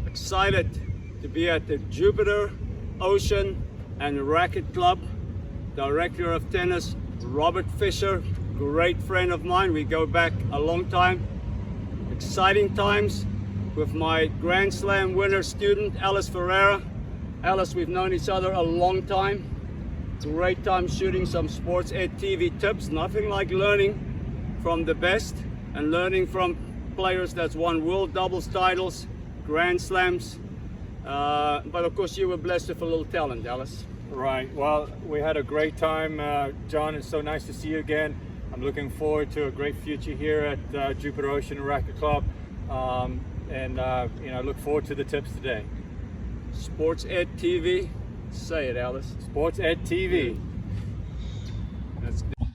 Excited to be at the Jupiter Ocean and Racket Club. Director of tennis, Robert Fisher, great friend of mine. We go back a long time. Exciting times with my Grand Slam winner student, Ellis Ferreira. Ellis, we've known each other a long time. Great time shooting some SportsEdTV tips. Nothing like learning from the best and learning from players that's won world doubles titles, Grand Slams. But of course you were blessed with a little talent, Ellis. Right. Well, we had a great time, John. It's so nice to see you again. I'm looking forward to a great future here at Jupiter Ocean Racket Club, and I look forward to the tips today. SportsEdTV, say it, Ellis. SportsEdTV. That's good.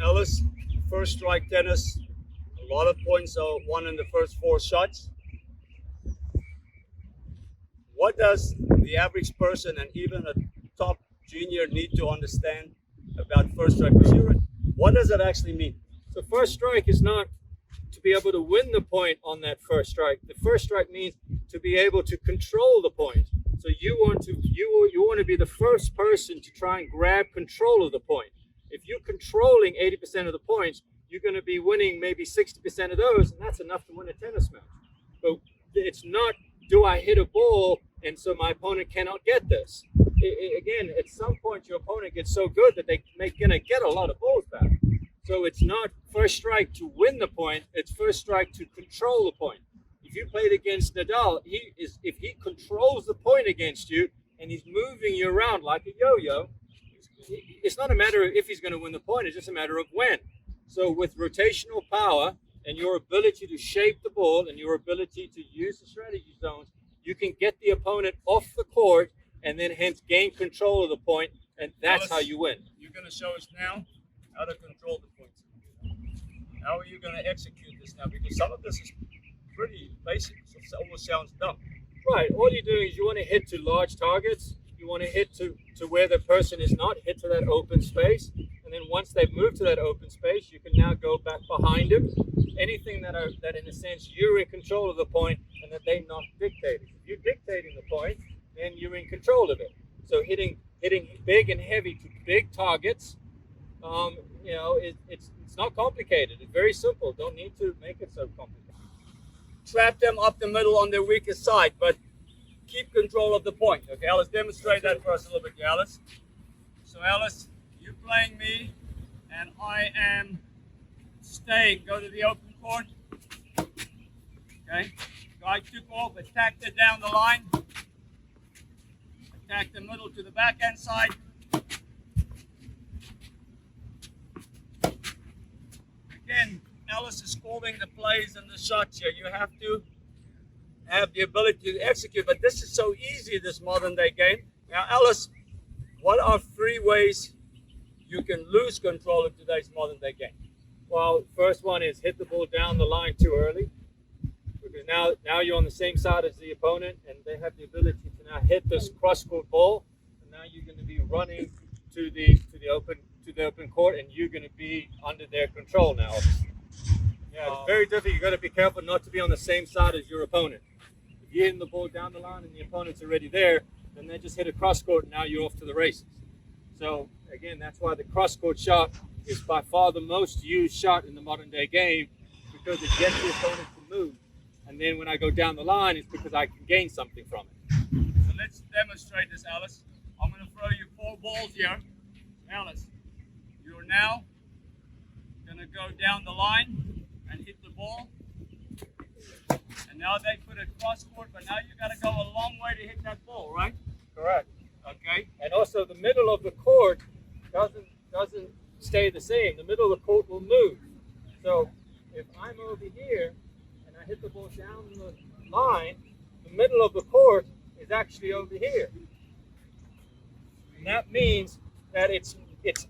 Ellis, first strike tennis, a lot of points are won in the first 4 shots. What does the average person and even a top junior need to understand about first strike? What does it actually mean? So first strike is not to be able to win the point on that first strike. The first strike means to be able to control the point. So you want to be the first person to try and grab control of the point. If you're controlling 80% of the points, you're going to be winning maybe 60% of those, and that's enough to win a tennis match. But it's not, do I hit a ball and so my opponent cannot get this? Again, at some point your opponent gets so good that they're going to get a lot of balls back. So it's not first strike to win the point, it's first strike to control the point. If you played against Nadal, if he controls the point against you and he's moving you around like a yo-yo, it's not a matter of if he's going to win the point, it's just a matter of when. So with rotational power and your ability to shape the ball and your ability to use the strategy zones, you can get the opponent off the court and then hence gain control of the point, and that's Ellis, how you win. You're going to show us now how to control the points. How are you going to execute this now? Because some of this is pretty basic, so it almost sounds dumb. Right, all you're doing is you want to hit to large targets. You want to hit to where the person is not, hit to that open space. And then once they've moved to that open space, you can now go back behind them. Anything that in a sense you're in control of the point and that they're not dictating. If you're dictating the point, then you're in control of it. So hitting big and heavy to big targets, it's not complicated. It's very simple. Don't need to make it so complicated. Trap them up the middle on their weakest side, but keep control of the point. Okay, Ellis, demonstrate that for us a little bit, Ellis. So Ellis, you're playing me, and I am staying. Go to the open court. Okay, guy took off, attacked it down the line. Attack the middle to the backhand side. Again, Ellis is calling the plays and the shots here. You have to have the ability to execute, but this is so easy, this modern day game. Now, Ellis, what are 3 ways you can lose control of today's modern day game? Well, first one is hit the ball down the line too early, because now you're on the same side as the opponent and they have the ability to now hit this cross-court ball, and now you're going to be running to the open court and you're going to be under their control now. Yeah, it's very difficult. You've got to be careful not to be on the same side as your opponent. If you're hitting the ball down the line and the opponent's already there, then they just hit a cross-court and now you're off to the races. So again, that's why the cross-court shot is by far the most used shot in the modern day game, because it gets the opponent to move. And then when I go down the line, it's because I can gain something from it. So let's demonstrate this, Ellis. I'm going to throw you 4 balls here. Ellis, you're now going to go down the line and hit the ball. And now they put a cross court, but now you got to go a long way to hit that ball, right? Correct. Okay. And also the middle of the court doesn't stay the same. The middle of the court will move. So if I'm over here and I hit the ball down the line, the middle of the court is actually over here. And that means that it's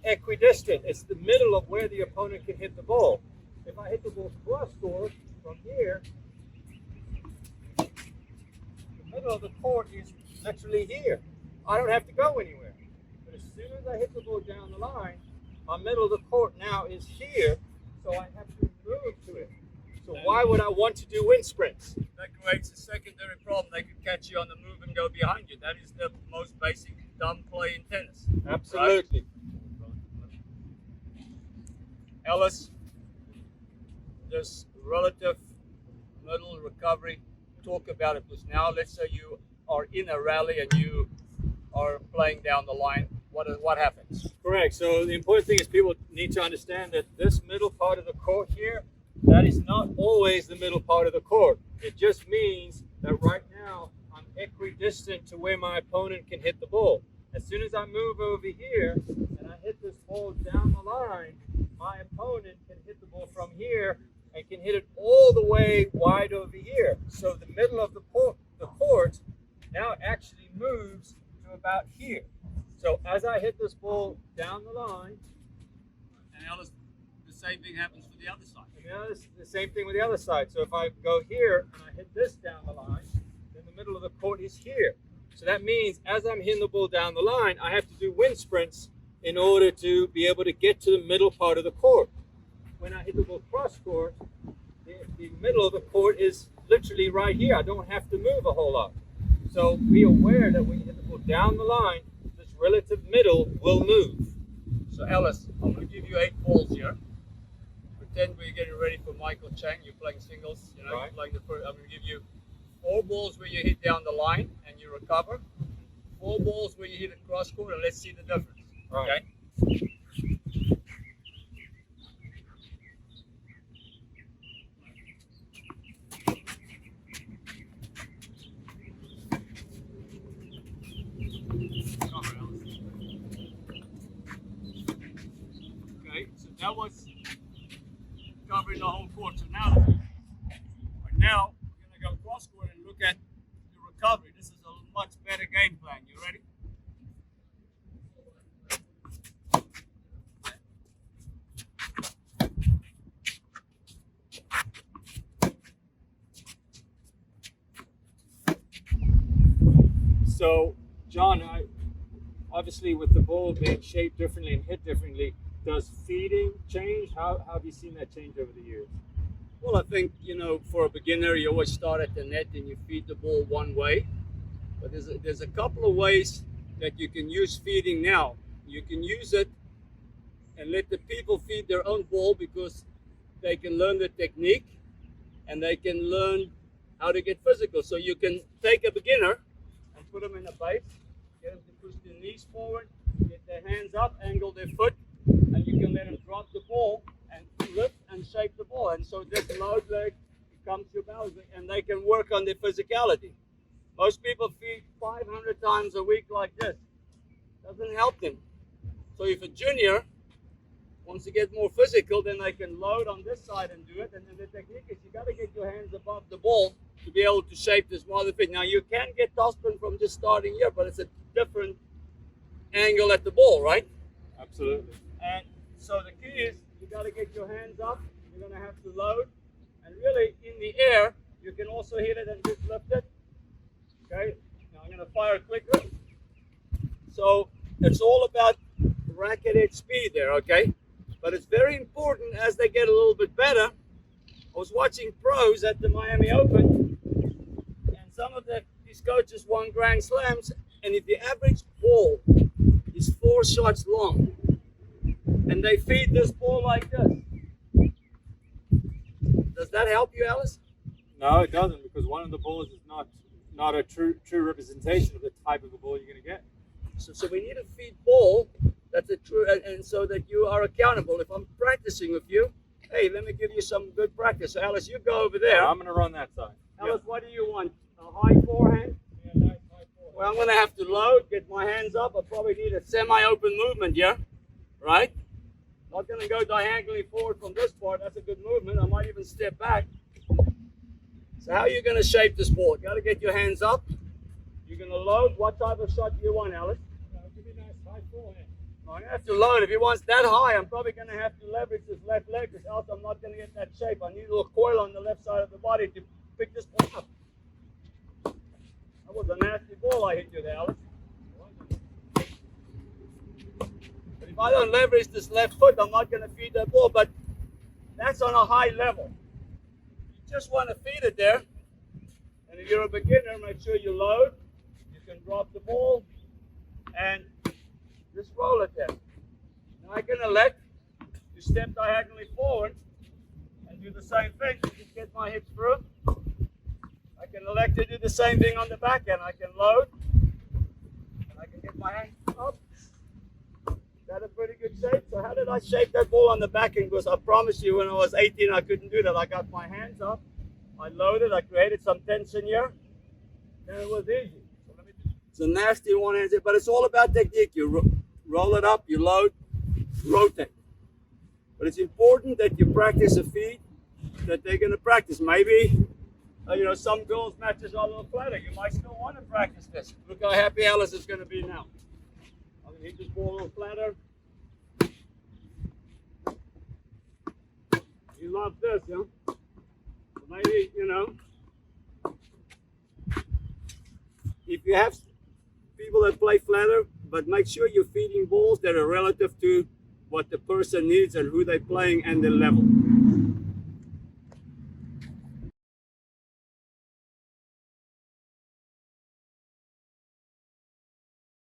equidistant. It's the middle of where the opponent can hit the ball. If I hit the ball cross court from here, the middle of the court is literally here. I don't have to go anywhere. But as soon as I hit the ball down the line, my middle of the court now is here, so I have to move to it. So why would I want to do wind sprints? That creates a secondary problem. They could catch you on the move and go behind you. That is the most basic dumb play in tennis. Absolutely. Right? Ellis, this relative middle recovery, talk about it, because now let's say you are in a rally and you are playing down the line. What happens? Correct. So the important thing is people need to understand that this middle part of the court here, that is not always the middle part of the court. It just means that right now I'm equidistant to where my opponent can hit the ball. As soon as I move over here and I hit this ball down the line, my opponent can hit the ball from here and can hit it all the way wide over here. So the middle of the court now actually moves to about here. So as I hit this ball down the line, And Ellis, the same thing happens for the other side. and now it's the same thing with the other side. So if I go here and I hit this down the line, then the middle of the court is here. So that means as I'm hitting the ball down the line, I have to do wind sprints in order to be able to get to the middle part of the court. When I hit the ball cross court, the middle of the court is literally right here. I don't have to move a whole lot. So be aware that when you hit the ball down the line, this relative middle will move. So Ellis, I'm going to give you 8 balls here. Pretend we're getting ready for Michael Chang. You're playing singles. You know, Right. you're playing the first. I'm going to give you 4 balls where you hit down the line and you recover. 4 balls where you hit it cross court, and let's see the difference. Right. Okay. Okay, so that was covering the whole court. So now we're going to go cross court and look at the recovery. This is a much better game plan. You ready? So, John, obviously with the ball being shaped differently and hit differently, does feeding change? How have you seen that change over the years? Well, I think, for a beginner, you always start at the net and you feed the ball one way. But there's a couple of ways that you can use feeding now. You can use it and let the people feed their own ball, because they can learn the technique and they can learn how to get physical. So you can take a beginner and put them in a base, get them to push their knees forward, get their hands up, angle their foot, and you can let them drop the ball and lift and shape the ball. And so this load leg becomes your balance, and they can work on their physicality. Most people feed 500 times a week like this. Doesn't help them. So if a junior wants to get more physical, then they can load on this side and do it. And then the technique is you got to get your hands above the ball to be able to shape this smaller fit. Now you can get topspin from just starting here, but it's a different angle at the ball, right? Absolutely. And so the key is you got to get your hands up. You're going to have to load. And really in the air, you can also hit it and just lift it. Okay, now I'm going to fire quicker. So it's all about racket edge speed there, okay? But it's very important as they get a little bit better. I was watching pros at the Miami Open, and some of these coaches won Grand Slams, and if the average ball is 4 shots long, and they feed this ball like this, does that help you, Ellis? No, it doesn't, because one of the balls is not a true representation of the type of a ball you're going to get. So we need a feed ball that's a true, and so that you are accountable. If I'm practicing with you, hey, let me give you some good practice. So Ellis, you go over there. I'm going to run that side. Ellis, what do you want? A high forehand? Yeah, nice high forward. Well, I'm going to have to load, get my hands up. I probably need a semi-open movement here, right? Not going to go diagonally forward from this part. That's a good movement. I might even step back. So how are you going to shape this ball? You got to get your hands up. You're going to load. What type of shot do you want, Ellis? Give me a nice high forehand. I'm going to have to load. If he wants that high, I'm probably going to have to leverage this left leg, because else I'm not going to get that shape. I need a little coil on the left side of the body to pick this ball up. That was a nasty ball I hit you there, Ellis. But if I don't leverage this left foot, I'm not going to feed that ball. But that's on a high level. just want to feed it there. And if you're a beginner, make sure you load. You can drop the ball and just roll it there. Now I can elect to step diagonally forward and do the same thing. Just get my hips through. I can elect to do the same thing on the back end. I can load and I can get my hands up. That a pretty good shape. So how did I shape that ball on the back end? Because I promise you when I was 18 I couldn't do that. I got my hands up, I loaded, I created some tension here, and it was easy. So it's a nasty one-handed, but it's all about technique. You roll it up, you load, rotate. But it's important that you practice a feed that they're going to practice. Maybe some girls' matches are a little flatter. You might still want to practice this. Look how happy Ellis is going to be now. I'm going to hit this ball a little flatter. You love this, yeah? So maybe, if you have people that play flatter, but make sure you're feeding balls that are relative to what the person needs and who they're playing and their level.